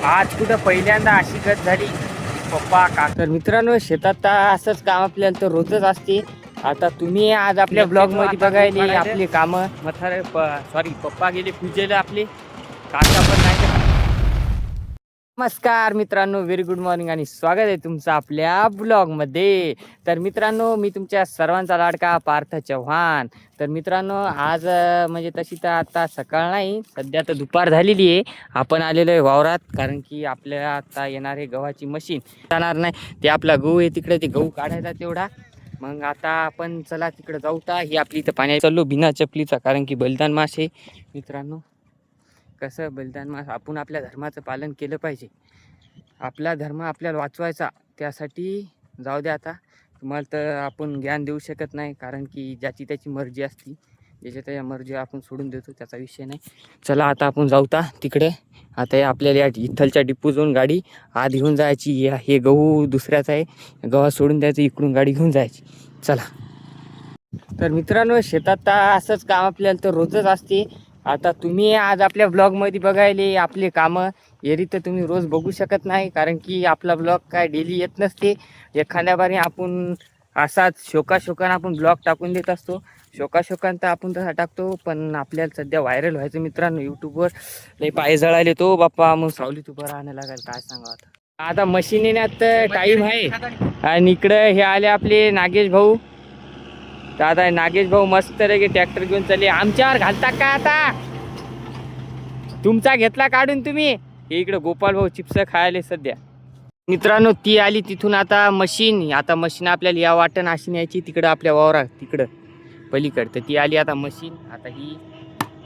आज कुठं पहिल्यांदा अशी गत झाली पप्पा का. तर मित्रांनो, शेतात असंच काम आपल्याला तर रोजच असते. आता तुम्ही आज आपल्या ब्लॉग मध्ये बघायले आपली कामं. म्हातारे सॉरी पप्पा गेले पूजेला, आपले काका पण नाही. नमस्कार मित्रांनो, व्हेरी गुड मॉर्निंग आणि स्वागत आहे तुमचं आपल्या ब्लॉगमध्ये. तर मित्रांनो, मी तुमच्या सर्वांचा लाडका पार्थ चव्हाण. तर मित्रांनो, आज म्हणजे तशी तर आता सकाळ नाही, सध्या तर दुपार झालेली आहे. आपण आलेलो आहे वावरात, कारण की आपल्याला आता येणार आहे गव्हाची मशीन. जाणार नाही, ते आपला गहू आहे तिकडे, ते गहू काढायचा तेवढा. मग आता आपण चला तिकडे जाऊता. ही आपली इथं पाण्यात चाललो बिना चपलीचा, कारण की बलिदान मास आहे मित्रांनो. कसं बलिदान मास, आपण आपल्या धर्माचं पालन केलं पाहिजे. आपला धर्म आपल्याला वाचवायचा, त्यासाठी जाऊ द्या. आता तुम्हाला तर आपण ज्ञान देऊ शकत नाही, कारण की ज्याची त्याची मर्जी असती. ज्याच्या त्याच्या मर्जी आपण सोडून देतो, त्याचा विषय नाही. चला आता आपण जाऊता तिकडे. आता हे आपल्याला या इथलच्या डिपू जाऊन गाडी आत घेऊन जायची. हे गहू दुसऱ्याचा आहे, गव्हा सोडून द्यायचं, इकडून गाडी घेऊन जायची. चला. तर मित्रांनो, शेतात असंच काम आपल्याला तर रोजच असते. आता तुम्ही आज आपल्या ब्लॉगमध्ये बघायले आपले कामं एरी तर तुम्ही रोज बघू शकत नाही, कारण की आपला ब्लॉग काय डेली येत नसते. एखाद्या बारी आपण असाच शोकाशोकानं आपण ब्लॉग टाकून देत असतो. शोकाशोकान तर आपण तसा टाकतो, पण आपल्याला सध्या व्हायरल व्हायचं मित्रांनो यूट्यूबवर. लई पाय जळाले तो बाप्पा, मग सावलीत उभं राहायला लागेल, काय सांगा. आता मशीन येण्यात टाईम आहे. आणि इकडं हे आले आपले नागेश भाऊ. तर आता नागेश भाऊ मस्त रे ट्रॅक्टर घेऊन चालले. आमच्यावर घालता का आता? तुमचा घेतला काढून तुम्ही. हे इकडे गोपाल भाऊ चिप्स खायले सध्या. मित्रांनो, ती आली तिथून आता मशीन. आता मशीन आपल्याला या वाटण अशी न्यायची तिकडं आपल्या वावरात, तिकडं पलीकडं. तर ती आली आता मशीन. आता ही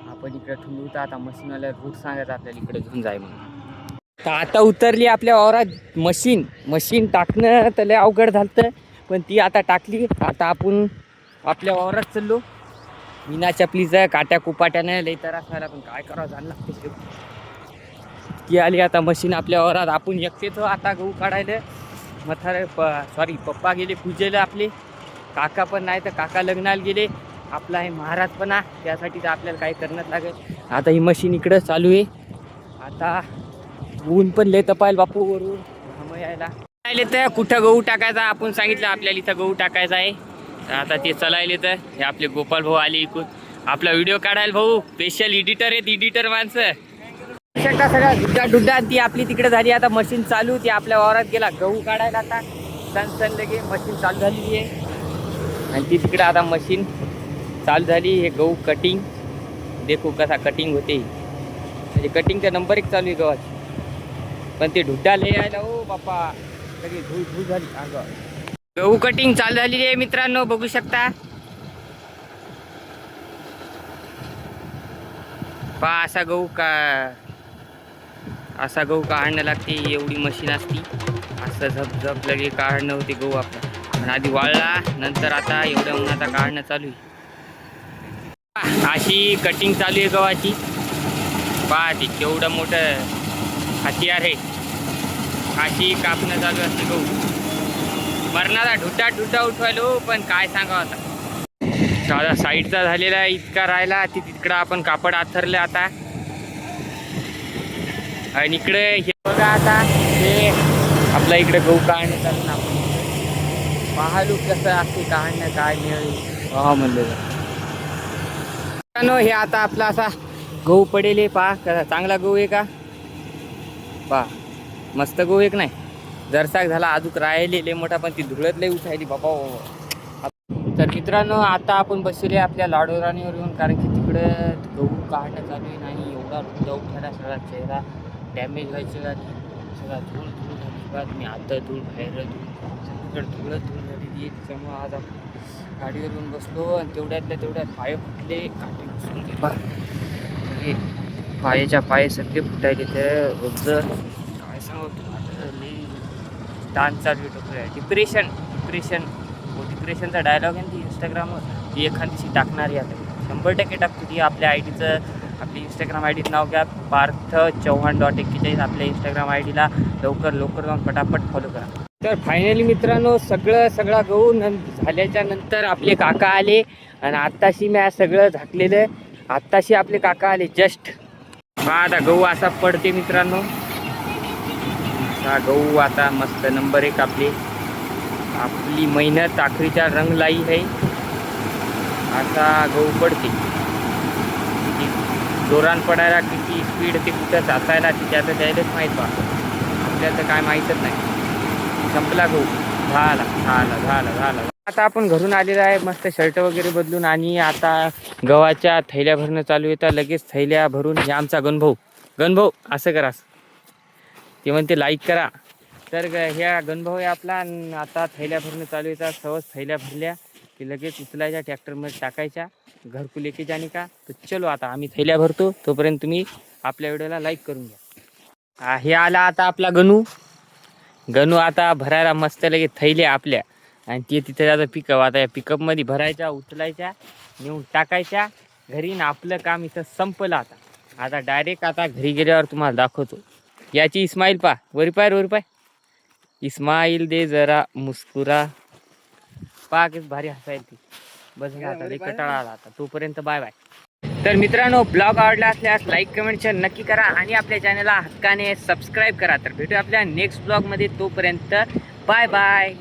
आपण इकडे ठेवून होता. आता मशीनवाल्या रूट सांगायचं आपल्याला इकडे घेऊन जाय म्हणून. तर आता उतरली आपल्या वावरात मशीन. मशीन टाकणं तर लय अवघड झालं, पण ती आता टाकली. आता आपण आपल्या वावरात चाललो विना चपलीचं, काट्या कुपाट्यानं लई त्रास व्हायला, पण काय करावं झालं लागते. ती आली आता मशीन आपल्या वावरात. आपण एकटेच आता गहू काढायला. म्हातारे सॉरी पप्पा गेले पूजेला, आपले काका पण नाही. तर काका लग्नाला गेले. आपला आहे महाराज पण आहे, त्यासाठी तर आपल्याला काही करणंच लागेल. आता ही मशीन इकडं चालू आहे. आता ऊन पण लय तपायला बापू, वरून घाम यायला तर कुठं गहू टाकायचा. आपण सांगितलं आपल्याला इथं गहू टाकायचा आहे. आता ते चलायले. तर हे आपले गोपाल भाऊ आले इकडून आपला व्हिडिओ काढायला. भाऊ स्पेशल एडिटर आहेत, एडिटर माणसं. शकता सगळं डुड्डा डुड्डा. ती आपली तिकडे झाली. आता मशीन चालू, ती आपल्या वावरात गेला गहू काढायला. आता सण लगे मशीन चालू झालेली आहे. आणि ती तिकडे आता मशीन चालू झाली. हे गहू कटिंग देखो कसा कटिंग होते, म्हणजे कटिंगचा नंबर 1 चालू आहे गव्हाची. पण ते ढुड्डा लय यायला हो बापा, सगळी धूळ धूळ झाली अंगावर. गहू कटिंग चालू झालेली आहे मित्रांनो, बघू शकता. पहा असा गहू काढणं लागते. एवढी मशीन असती. असं झपझप लगे काढणं होते गहू आपला. आणि आधी वाळला, नंतर आता एवढ्या उन्हाचा काढणं चालू आहे. अशी कटिंग चालू आहे गव्हाची. पहा ती केवढं मोठं हत्यार आहे. अशी कापणं चालू असते गहू. मरणारा ढुड्डा ढुड्डा उठवायलो, पण काय सांगावं आता. साधा साईडचा झालेला इतका राहिला. ती तिकडं आपण कापड आथरलं आता. आणि इकडे हे बघा, आता हे आपल्या इकडे गहू काढणं चालू ना. आपण पाहालू कसं असते काढणं, काय मिळेल हा म्हणलं. हे आता आपला असा गहू पडेल. पहा चांगला गहू आहे का, पहा मस्त गहू एक नाही जरसाक झाला. अजून राहिलेले मोठा, पण ती धुळत लई उठायली बाबा. तर मित्रांनो, आता आपण बसले आपल्या लाडोराणीवर येऊन, कारण की तिकडं गहू काढणं चालू आहे. नाही एवढा धुळा उठायला, सगळा चेहरा डॅमेज व्हायचं. आणि सगळा धूळ धूळ झाली बा. तुम्ही आता धूळ बाहेर धूळ सगळीकडे धूळ झालेली आहे. त्याच्यामुळं आज आपण गाडीवर येऊन बसलो. आणि तेवढ्यात पाय फुटले, काटे घुसून हे पायाच्या पाय सगळे फुटायले. तर रोजचं काय सांगतो ताण चालू आहे. डिप्रेशनचा डायलॉग आहे ती इंस्टाग्रामवर. ती एखादीशी टाकणारी आता 100% टाकतो ती. आपल्या आपली इंस्टाग्राम आय डीचं नाव घ्या, पार्थचव्हाण.41. आपल्या इंस्टाग्राम आय डीला लवकर जाऊन पटापट फॉलो करा. तर फायनली मित्रांनो, सगळा गहू झाल्याच्या नंतर आपले काका आले. आणि आत्ताशी मी सगळं झाकलेलं. आत्ताशी आपले काका आले जस्ट. पहा आता गहू असा पडते मित्रांनो. हा गहू आता मस्त नंबर एक आपली मेहनत आखरीच्या रंग लाई आहे. असा गहू पडते. किती जोरान पडायला किती स्पीड ते कुठं असायला त्याचं द्यायलाच माहीत बा. आपल्याला तर काय माहीतच नाही. संपला गहू. झाला. आता आपण घरून आलेला आहे मस्त शर्ट वगैरे बदलून आणि आता गव्हाच्या थैल्या भरणं चालू येतात. लगेच थैल्या भरून हे आमचा गणभाऊ असं करा. ते म्हणते लाईक करा. तर ह्या गणभाऊ आहे आपला. आता थैल्या भरणं चालू येतात. सहज थैल्या भरल्या की लगेच उचलायच्या ट्रॅक्टरमध्ये टाकायच्या. घरकू लेके जाणे का. तर चलो आता आम्ही थैल्या भरतो. तोपर्यंत तुम्ही आपल्या व्हिडिओला लाईक करून घ्या. हे आला आता आपला गणू आता भरायला मस्त लगेच थैल्या आपल्या. आणि ते तिथे त्याचं पिकअप. आता या पिकअपमध्ये भरायच्या, उचलायच्या, नेऊन टाकायच्या घरी. ना आपलं काम इथं संपलं. आता डायरेक्ट आता घरी गेल्यावर तुम्हाला दाखवतो. याची इस्माईल वरी पाय इस्माईल दे जरा मुस्कुरा. किस भारी हसायला ती. बस आता लई कटाळा आला आता. तोपर्यंत बाय. तर मित्रांनो, ब्लॉग आवडला असल्यास लाईक कमेंट शेअर नक्की करा आणि आपल्या चॅनलला हक्काने सबस्क्राईब करा. तर भेटू आपल्या नेक्स्ट ब्लॉगमध्ये. तोपर्यंत बाय.